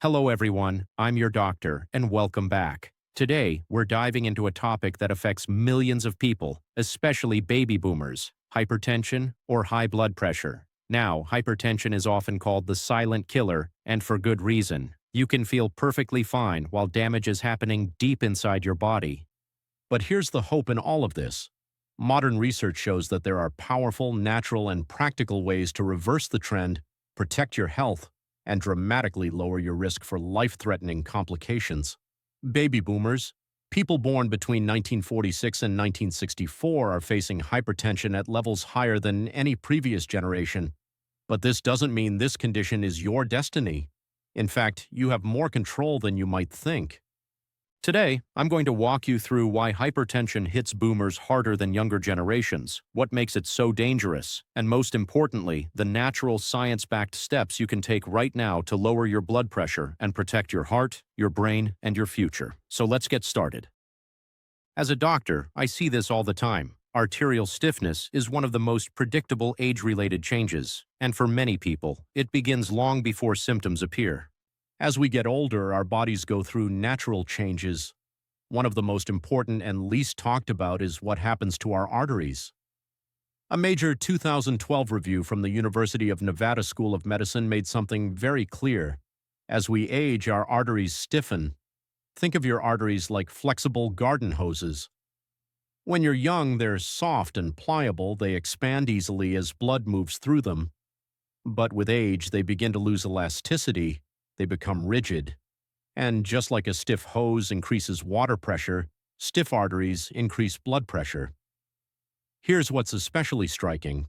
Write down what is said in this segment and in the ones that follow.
Hello everyone, I'm your doctor, and welcome back. Today, we're diving into a topic that affects millions of people, especially baby boomers: hypertension or high blood pressure. Now, hypertension is often called the silent killer, and for good reason. You can feel perfectly fine while damage is happening deep inside your body. But here's the hope in all of this. Modern research shows that there are powerful, natural, and practical ways to reverse the trend, protect your health, and dramatically lower your risk for life-threatening complications. Baby boomers, people born between 1946 and 1964, are facing hypertension at levels higher than any previous generation. But this doesn't mean this condition is your destiny. In fact, you have more control than you might think. Today, I'm going to walk you through why hypertension hits boomers harder than younger generations, what makes it so dangerous, and most importantly, the natural science-backed steps you can take right now to lower your blood pressure and protect your heart, your brain, and your future. So let's get started. As a doctor, I see this all the time. Arterial stiffness is one of the most predictable age-related changes, and for many people, it begins long before symptoms appear. As we get older, our bodies go through natural changes. One of the most important and least talked about is what happens to our arteries. A major 2012 review from the University of Nevada School of Medicine made something very clear. As we age, our arteries stiffen. Think of your arteries like flexible garden hoses. When you're young, they're soft and pliable. They expand easily as blood moves through them. But with age, they begin to lose elasticity. They become rigid. And just like a stiff hose increases water pressure, stiff arteries increase blood pressure. Here's what's especially striking.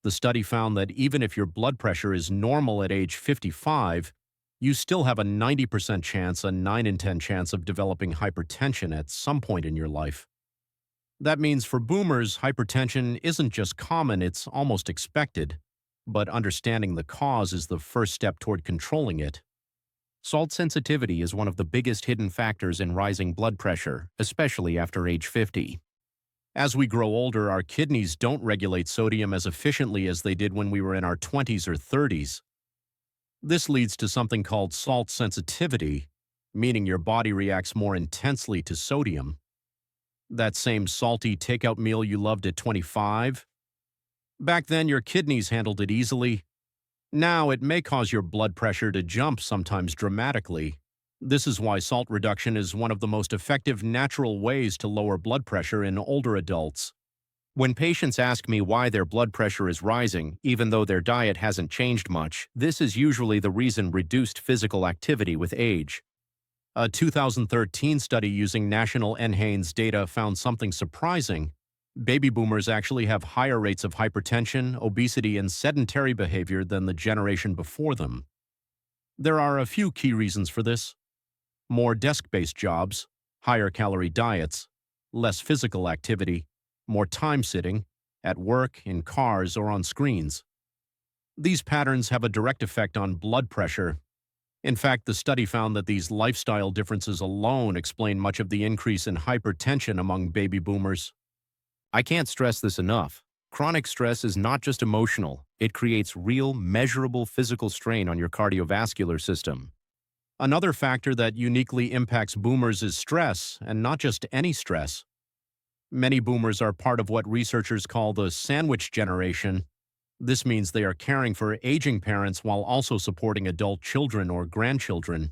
The study found that even if your blood pressure is normal at age 55, you still have a 90% chance, a 9 in 10 chance of developing hypertension at some point in your life. That means for boomers, hypertension isn't just common, it's almost expected. But understanding the cause is the first step toward controlling it. Salt sensitivity is one of the biggest hidden factors in rising blood pressure, especially after age 50. As we grow older, our kidneys don't regulate sodium as efficiently as they did when we were in our 20s or 30s. This leads to something called salt sensitivity, meaning your body reacts more intensely to sodium. That same salty takeout meal you loved at 25? Back then, your kidneys handled it easily. Now, it may cause your blood pressure to jump, sometimes dramatically. This is why salt reduction is one of the most effective natural ways to lower blood pressure in older adults. When patients ask me why their blood pressure is rising, even though their diet hasn't changed much, this is usually the reason: reduced physical activity with age. A 2013 study using National NHANES data found something surprising. Baby boomers actually have higher rates of hypertension, obesity, and sedentary behavior than the generation before them. There are a few key reasons for this: more desk-based jobs, higher calorie diets, less physical activity, more time sitting, at work, in cars, or on screens. These patterns have a direct effect on blood pressure. In fact, the study found that these lifestyle differences alone explain much of the increase in hypertension among baby boomers. I can't stress this enough. Chronic stress is not just emotional. It creates real, measurable physical strain on your cardiovascular system. Another factor that uniquely impacts boomers is stress, and not just any stress. Many boomers are part of what researchers call the sandwich generation. This means they are caring for aging parents while also supporting adult children or grandchildren.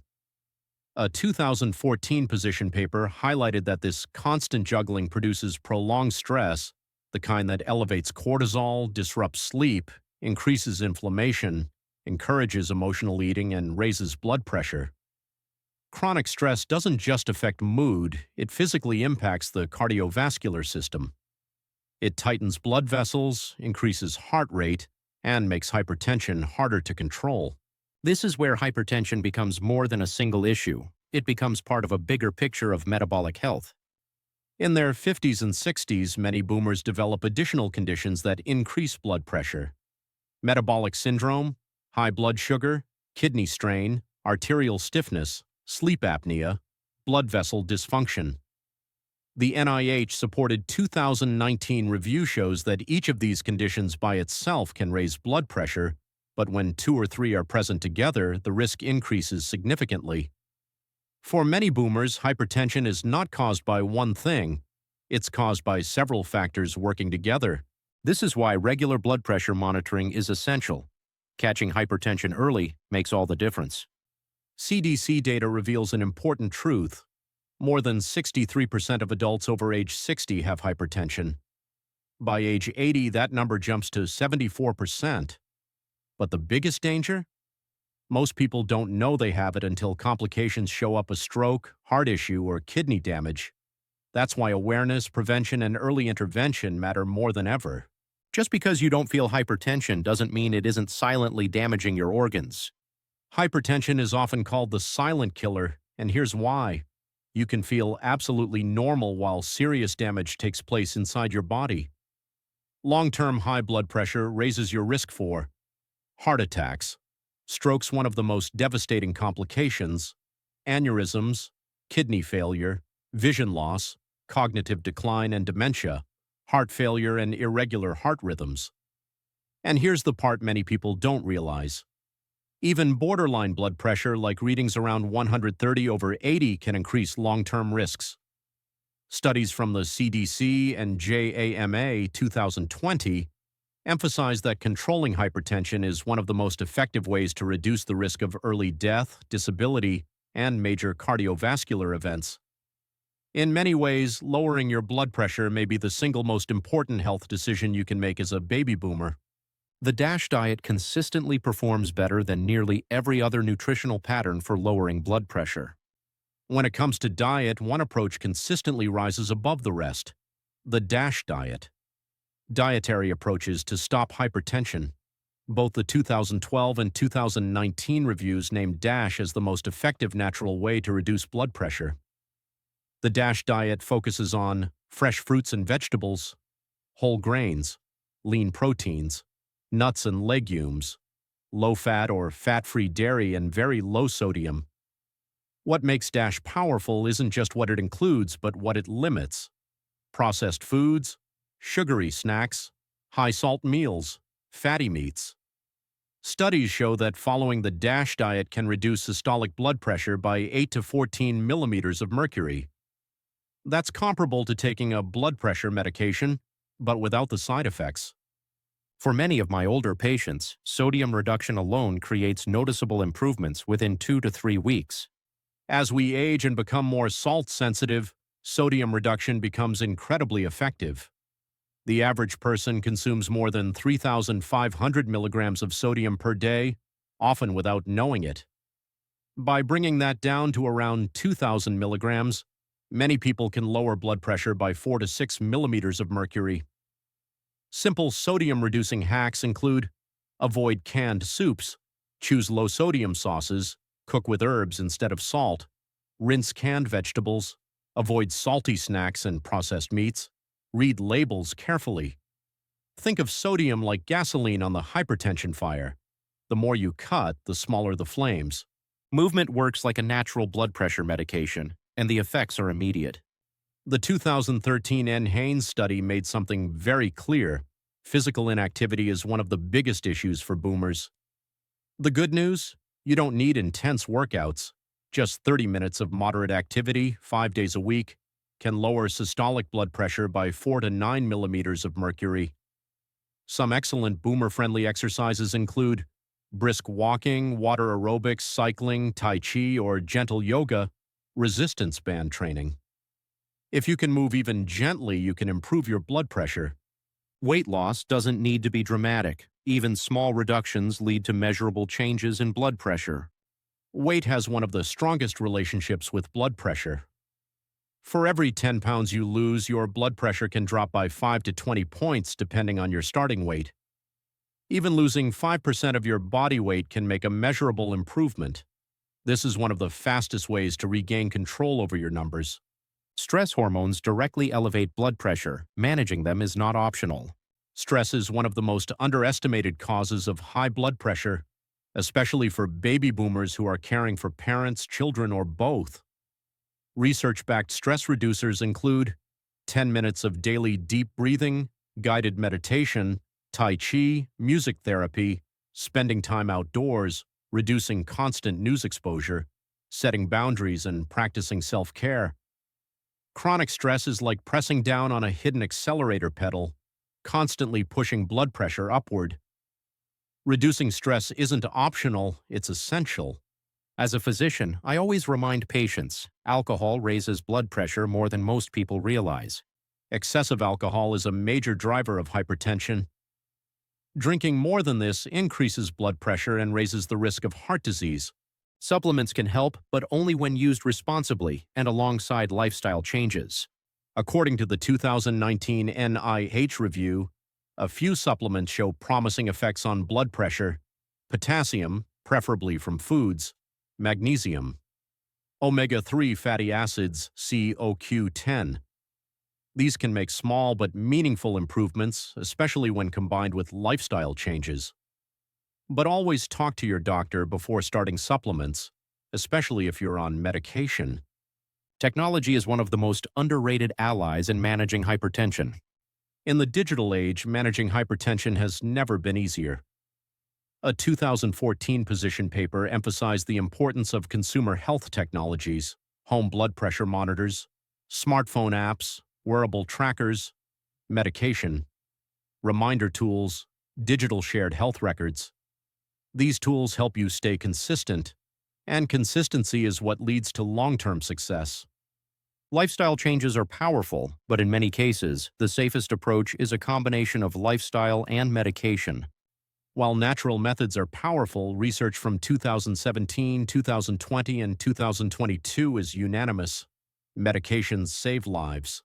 A 2014 position paper highlighted that this constant juggling produces prolonged stress, the kind that elevates cortisol, disrupts sleep, increases inflammation, encourages emotional eating, and raises blood pressure. Chronic stress doesn't just affect mood, it physically impacts the cardiovascular system. It tightens blood vessels, increases heart rate, and makes hypertension harder to control. This is where hypertension becomes more than a single issue. It becomes part of a bigger picture of metabolic health. In their 50s and 60s, many boomers develop additional conditions that increase blood pressure: metabolic syndrome, high blood sugar, kidney strain, arterial stiffness, sleep apnea, blood vessel dysfunction. The NIH-supported 2019 review shows that each of these conditions by itself can raise blood pressure, but when two or three are present together, the risk increases significantly. For many boomers, hypertension is not caused by one thing. It's caused by several factors working together. This is why regular blood pressure monitoring is essential. Catching hypertension early makes all the difference. CDC data reveals an important truth. More than 63% of adults over age 60 have hypertension. By age 80, that number jumps to 74%. But the biggest danger? Most people don't know they have it until complications show up: a stroke, heart issue, or kidney damage. That's why awareness, prevention, and early intervention matter more than ever. Just because you don't feel hypertension doesn't mean it isn't silently damaging your organs. Hypertension is often called the silent killer, and here's why. You can feel absolutely normal while serious damage takes place inside your body. Long-term high blood pressure raises your risk for heart attacks, strokes, one of the most devastating complications, aneurysms, kidney failure, vision loss, cognitive decline and dementia, heart failure, and irregular heart rhythms. And here's the part many people don't realize. Even borderline blood pressure, like readings around 130/80, can increase long-term risks. Studies from the CDC and JAMA 2020 emphasize that controlling hypertension is one of the most effective ways to reduce the risk of early death, disability, and major cardiovascular events. In many ways, lowering your blood pressure may be the single most important health decision you can make as a baby boomer. The DASH diet consistently performs better than nearly every other nutritional pattern for lowering blood pressure. When it comes to diet, one approach consistently rises above the rest: the DASH diet. Dietary approaches to stop hypertension. Both the 2012 and 2019 reviews named DASH as the most effective natural way to reduce blood pressure. The DASH diet focuses on fresh fruits and vegetables, whole grains, lean proteins, nuts and legumes, low-fat or fat-free dairy, and very low sodium. What makes DASH powerful isn't just what it includes, but what it limits: processed foods, sugary snacks, high-salt meals, fatty meats. Studies show that following the DASH diet can reduce systolic blood pressure by 8 to 14 millimeters of mercury. That's comparable to taking a blood pressure medication, but without the side effects. For many of my older patients, sodium reduction alone creates noticeable improvements within 2 to 3 weeks. As we age and become more salt-sensitive, sodium reduction becomes incredibly effective. The average person consumes more than 3,500 milligrams of sodium per day, often without knowing it. By bringing that down to around 2,000 milligrams, many people can lower blood pressure by 4 to 6 millimeters of mercury. Simple sodium-reducing hacks include: avoid canned soups, choose low-sodium sauces, cook with herbs instead of salt, rinse canned vegetables, avoid salty snacks and processed meats, read labels carefully. Think of sodium like gasoline on the hypertension fire. The more you cut, the smaller the flames. Movement works like a natural blood pressure medication, and the effects are immediate. The 2013 N. Haynes study made something very clear: physical inactivity is one of the biggest issues for boomers. The good news? You don't need intense workouts. Just 30 minutes of moderate activity, 5 days a week, can lower systolic blood pressure by 4 to 9 millimeters of mercury. Some excellent boomer-friendly exercises include brisk walking, water aerobics, cycling, tai chi, or gentle yoga, resistance band training. If you can move even gently, you can improve your blood pressure. Weight loss doesn't need to be dramatic. Even small reductions lead to measurable changes in blood pressure. Weight has one of the strongest relationships with blood pressure. For every 10 pounds you lose, your blood pressure can drop by 5 to 20 points depending on your starting weight. Even losing 5% of your body weight can make a measurable improvement. This is one of the fastest ways to regain control over your numbers. Stress hormones directly elevate blood pressure. Managing them is not optional. Stress is one of the most underestimated causes of high blood pressure, especially for baby boomers who are caring for parents, children, or both. Research-backed stress reducers include 10 minutes of daily deep breathing, guided meditation, tai chi, music therapy, spending time outdoors, reducing constant news exposure, setting boundaries, and practicing self-care. Chronic stress is like pressing down on a hidden accelerator pedal, constantly pushing blood pressure upward. Reducing stress isn't optional, it's essential. As a physician, I always remind patients, alcohol raises blood pressure more than most people realize. Excessive alcohol is a major driver of hypertension. Drinking more than this increases blood pressure and raises the risk of heart disease. Supplements can help, but only when used responsibly and alongside lifestyle changes. According to the 2019 NIH review, a few supplements show promising effects on blood pressure: potassium, preferably from foods, magnesium, omega-3 fatty acids, CoQ10. These can make small but meaningful improvements, especially when combined with lifestyle changes. But always talk to your doctor before starting supplements, especially if you're on medication. Technology is one of the most underrated allies in managing hypertension. In the digital age, managing hypertension has never been easier. A 2014 position paper emphasized the importance of consumer health technologies, home blood pressure monitors, smartphone apps, wearable trackers, medication, reminder tools, digital shared health records. These tools help you stay consistent, and consistency is what leads to long-term success. Lifestyle changes are powerful, but in many cases, the safest approach is a combination of lifestyle and medication. While natural methods are powerful, research from 2017, 2020, and 2022 is unanimous. Medications save lives.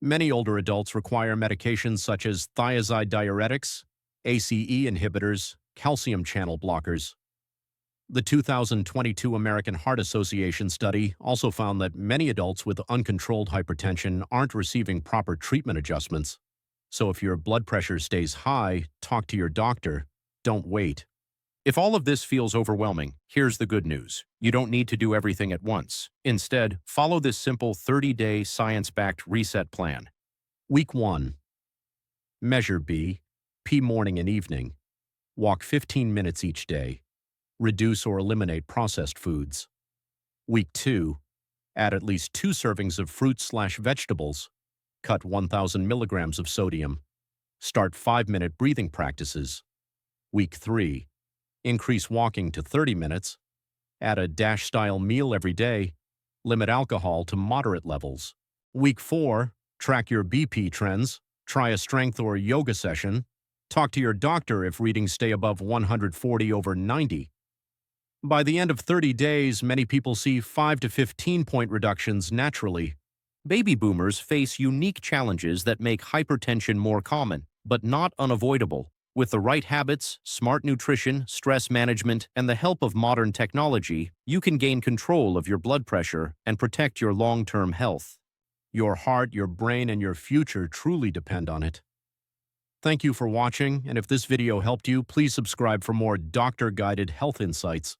Many older adults require medications such as thiazide diuretics, ACE inhibitors, calcium channel blockers. The 2022 American Heart Association study also found that many adults with uncontrolled hypertension aren't receiving proper treatment adjustments. So if your blood pressure stays high, talk to your doctor. Don't wait. If all of this feels overwhelming, here's the good news. You don't need to do everything at once. Instead, follow this simple 30-day science-backed reset plan. Week 1. Measure B, P morning and evening. Walk 15 minutes each day. Reduce or eliminate processed foods. Week 2. Add at least 2 servings of fruits/vegetables. Cut 1,000 milligrams of sodium. Start 5-minute breathing practices. Week 3. Increase walking to 30 minutes. Add a DASH-style meal every day. Limit alcohol to moderate levels. Week 4. Track your BP trends. Try a strength or yoga session. Talk to your doctor if readings stay above 140/90. By the end of 30 days, many people see 5 to 15-point reductions naturally. Baby boomers face unique challenges that make hypertension more common, but not unavoidable. With the right habits, smart nutrition, stress management, and the help of modern technology, you can gain control of your blood pressure and protect your long-term health. Your heart, your brain, and your future truly depend on it. Thank you for watching, and if this video helped you, please subscribe for more doctor-guided health insights.